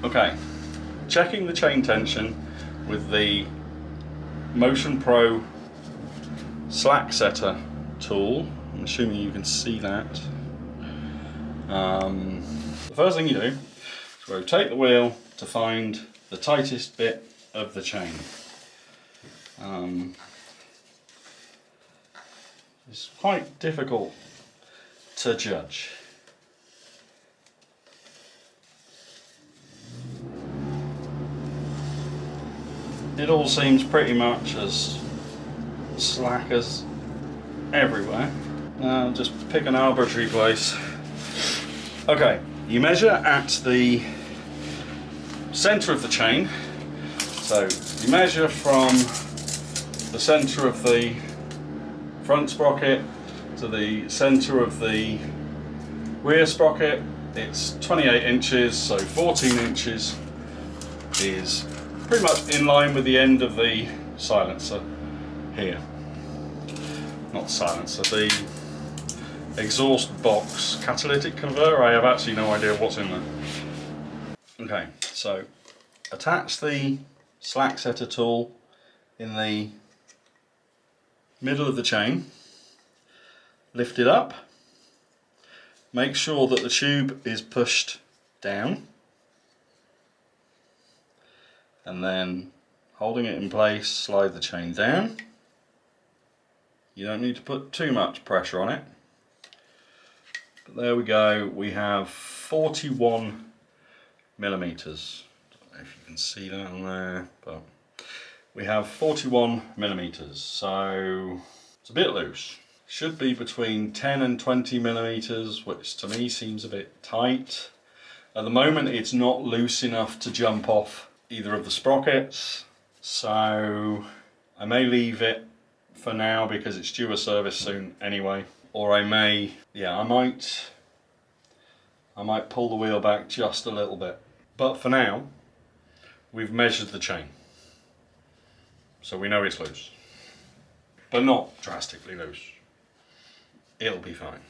Okay, checking the chain tension with the Motion Pro slack setter tool. I'm assuming you can see that. The first thing you do is rotate the wheel to find the tightest bit of the chain. It's quite difficult to judge. It all seems pretty much as slack as everywhere. Now just pick an arbitrary place. Okay, you measure at the center of the chain. So you measure from the center of the front sprocket to the center of the rear sprocket. It's 28 inches, so 14 inches is pretty much in line with the end of the silencer here. Not silencer, the exhaust box catalytic converter. I have actually no idea what's in there. Okay, so attach the slack setter tool in the middle of the chain, lift it up, make sure that the tube is pushed down, and then holding it in place, slide the chain down. You don't need to put too much pressure on it. But there we go, we have 41 millimeters. Don't know if you can see that on there, but we have 41 millimeters, so it's a bit loose. Should be between 10 and 20 millimeters, which to me seems a bit tight. At the moment it's not loose enough to jump off either of the sprockets, so I may leave it for now because it's due a service soon anyway. Or I might pull the wheel back just a little bit. But for now, we've measured the chain, so we know it's loose, but not drastically loose. It'll be fine.